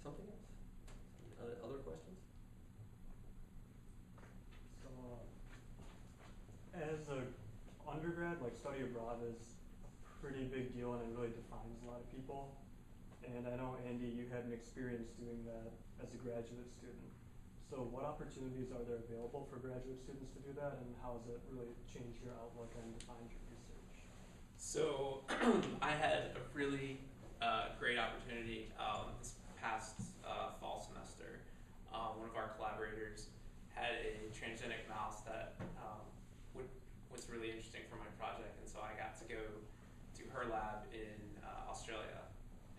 something else? Other questions? So, as a undergrad, like study abroad is a pretty big deal and it really defines a lot of people. And I know, Andy, you had an experience doing that as a graduate student. So what opportunities are there available for graduate students to do that, and how has it really changed your outlook and defined your research? So I had a really great opportunity this past fall semester. One of our collaborators had a transgenic mouse that was really interesting for my project, and so I got to go to her lab in Australia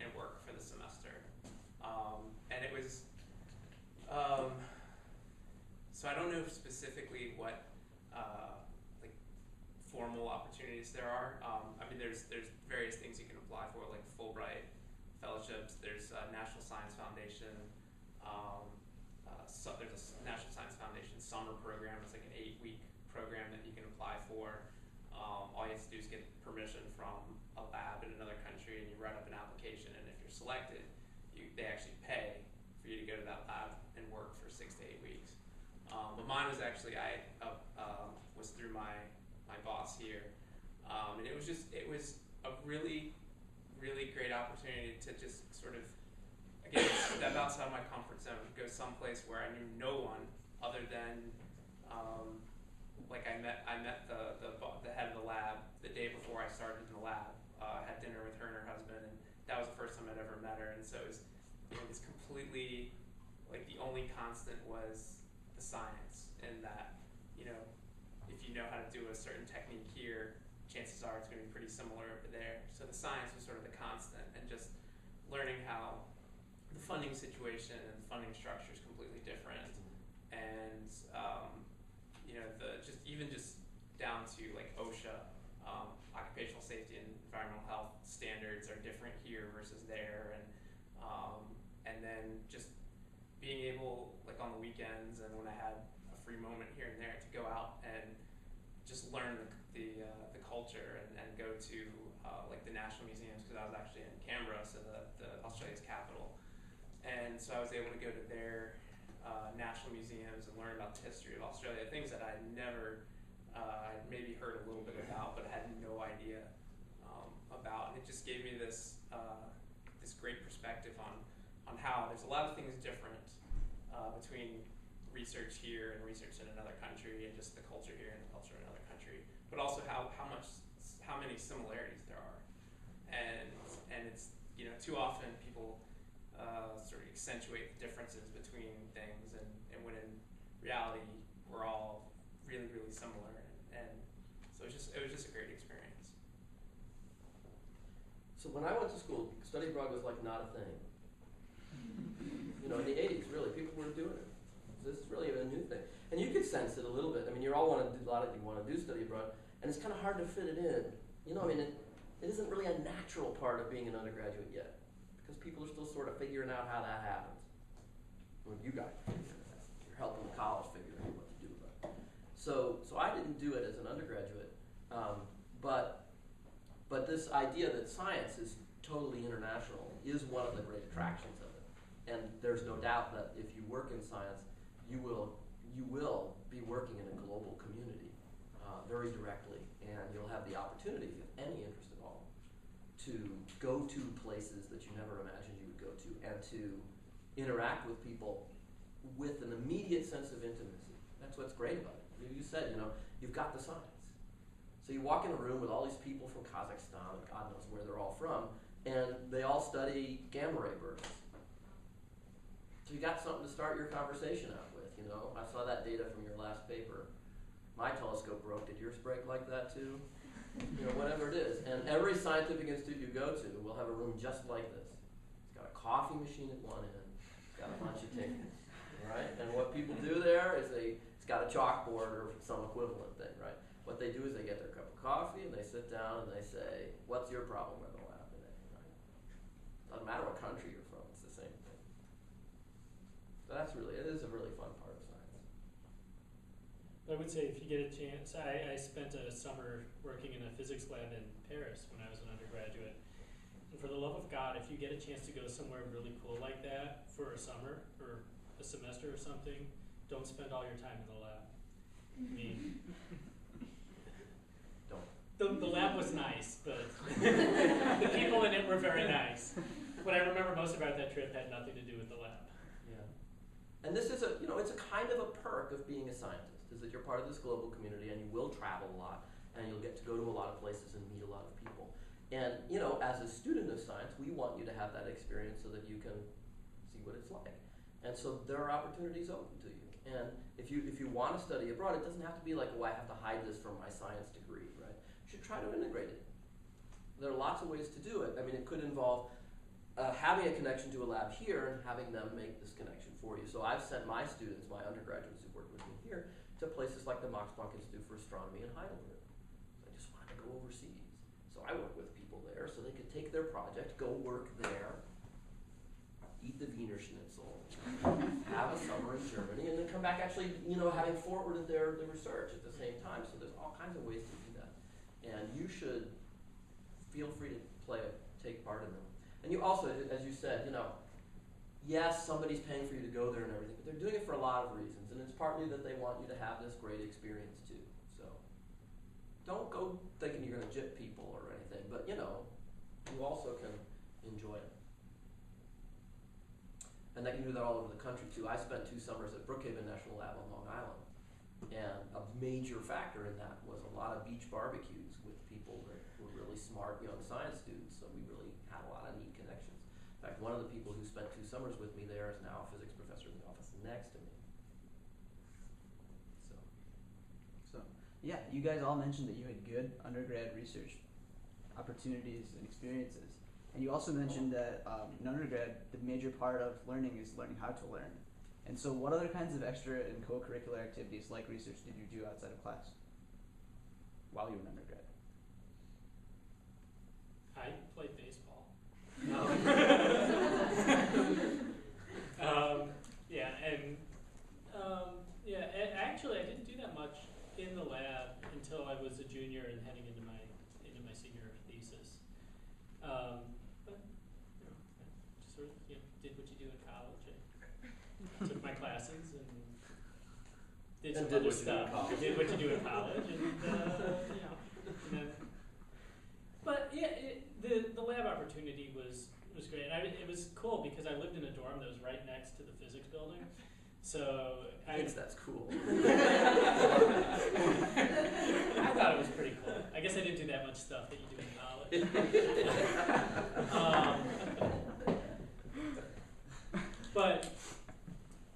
and work for the semester. And it was, so I don't know specifically what like formal opportunities there are. I mean, there's various things you can apply for, like Fulbright fellowships. There's National Science Foundation. So there's a National Science Foundation summer program. It's like an 8-week program that you can apply for. All you have to do is get permission from a lab in another country, and you write up an application. And if you're selected, they actually pay for you to go to that lab and work for 6 to 8 weeks. But mine was actually was through my boss here, and it was a really great opportunity to just sort of, again, step outside my comfort zone, go someplace where I knew no one other than like I met the head of the lab the day before I started in the lab. I had dinner with her and her husband, and that was the first time I'd ever met her. And so it was completely, like, the only constant was the science, and that, if you know how to do a certain technique here, chances are it's going to be pretty similar over there. So the science was sort of the constant, and just learning how the funding situation and the funding structure is completely different, and just down to like OSHA, occupational safety and environmental health standards are different here versus there, and then just being able, like on the weekends and when I had a free moment here and there, to go out and just learn the culture and go to like the national museums, because I was actually in Canberra, so the Australia's capital, and so I was able to go to their national museums and learn about the history of Australia, things that I'd never, I'd maybe heard a little bit about, but had no idea about. And it just gave me this great perspective on how there's a lot of things different between research here and research in another country, and just the culture here and the culture in another country, but also how many similarities there are. And it's, too often people sort of accentuate the differences between things, and when in reality we're all really, really similar, and so it was just a great experience. So when I went to school, study abroad was like not a thing. In the 80s, really, people weren't doing it. This is really a new thing, and you could sense it a little bit. I mean, you want to do study abroad, and it's kind of hard to fit it in. It isn't really a natural part of being an undergraduate yet, because people are still sort of figuring out how that happens. Well, you guys are figuring it out. You're helping the college figure out what to do about it. So I didn't do it as an undergraduate, but this idea that science is totally international is one of the great attractions of it. And there's no doubt that if you work in science, you will be working in a global community very directly, and you'll have the opportunity, if you have any interest at all, to go to places that you never imagined you would go to, and to interact with people with an immediate sense of intimacy. That's what's great about it. You said, you've got the science. So you walk in a room with all these people from Kazakhstan, and God knows where they're all from, and they all study gamma ray bursts. So you got something to start your conversation out with, I saw that data from your last paper. My telescope broke. Did yours break like that too? Whatever it is. And every scientific institute you go to will have a room just like this. It's got a coffee machine at one end. It's got a bunch of tickets, right? And what people do there is it's got a chalkboard or some equivalent thing, right? What they do is they get their cup of coffee and they sit down and they say, "What's your problem with the lab today?" Right? Doesn't matter what country you're from. It's the same thing. So it is a really fun part of science. I would say if you get a chance, I spent a summer working in a physics lab in Paris when I was an undergraduate, for the love of God, if you get a chance to go somewhere really cool like that for a summer or a semester or something, don't spend all your time in the lab. I mean, the lab was nice, but the people in it were very nice. What I remember most about that trip had nothing to do with the lab. Yeah. And this is it's a kind of a perk of being a scientist, is that you're part of this global community and you will travel a lot and you'll get to go to a lot of places and meet a lot of people. And, as a student of science, we want you to have that experience so that you can see what it's like. And so there are opportunities open to you. And if you want to study abroad, it doesn't have to be like, I have to hide this from my science degree, right? You should try to integrate it. There are lots of ways to do it. I mean, it could involve having a connection to a lab here and having them make this connection for you. So I've sent my students, my undergraduates who work with me here, to places like the Max Planck Institute for Astronomy in Heidelberg. I just wanted to go overseas. So I work with people there so they could take their project, go work there, eat the Wiener Schnitzel, have a summer in Germany, and then come back actually, having forwarded their research at the same time. So there's all kinds of ways to do that. And you should feel free to take part in them. And you also, as you said, yes, somebody's paying for you to go there and everything, but they're doing it for a lot of reasons. And it's partly that they want you to have this great experience too. So don't go thinking you're going to gyp people or anything, but you also can enjoy it. And they can do that all over the country too. I spent 2 summers at Brookhaven National Lab on Long Island. And a major factor in that was a lot of beach barbecues with people that were really smart young science students. So we really had a lot of neat connections. In fact, one of the people who spent 2 summers with me there is now a physics professor in the office next to me. So, yeah, you guys all mentioned that you had good undergrad research opportunities and experiences. And you also mentioned that in undergrad, the major part of learning is learning how to learn. And so what other kinds of extra and co-curricular activities like research did you do outside of class while you were an undergrad? I played baseball. Actually, I didn't do that much in the lab until I was a junior and heading into my senior thesis. But I just sort of did what you do in college. I took my classes and did some other stuff. Did what you do in college, But yeah, the lab opportunity was great. And it was cool because I lived in a dorm that was right next to the physics building. So I think that's cool. I thought it was pretty cool. I guess I didn't do that much stuff that you do in college. But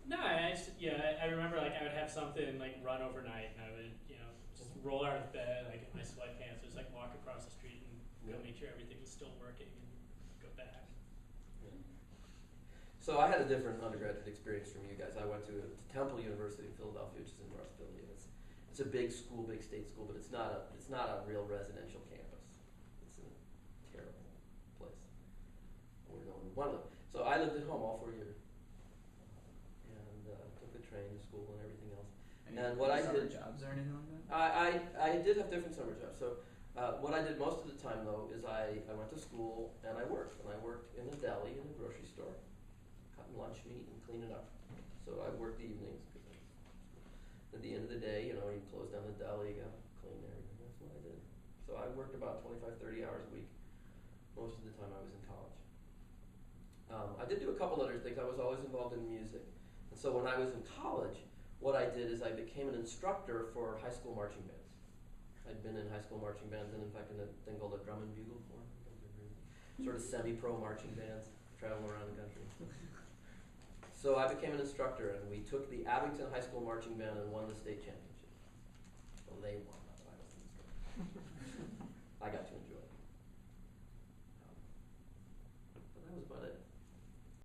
no, I remember I would have something run overnight, and I would just roll out of bed, get my sweatpants, just walk across the street and go make sure everything was still working and go back. So I had a different undergraduate experience from you guys. I went to Temple University in Philadelphia, which is in North Philly. And it's a big school, big state school, but it's not a real residential campus. It's a terrible place. We're going one of them. So I lived at home all 4 years, and took the train to school and everything else. And what I summer did, jobs or anything like that? I did have different summer jobs. So what I did most of the time though is I went to school and I worked. And I worked in a deli in a grocery store, cutting lunch meat and cleaning up. So I worked the evenings because at the end of the day, you close down the deli, you gotta clean everything. That's what I did. So I worked about 25, 30 hours a week most of the time I was in college. I did do a couple other things. I was always involved in music. And so when I was in college, what I did is I became an instructor for high school marching bands. I'd been in high school marching bands and in fact in a thing called a drum and bugle corps. Sort of semi-pro marching bands, traveling around the country. So I became an instructor and we took the Abington High School Marching Band and won the state championship. Well, they won.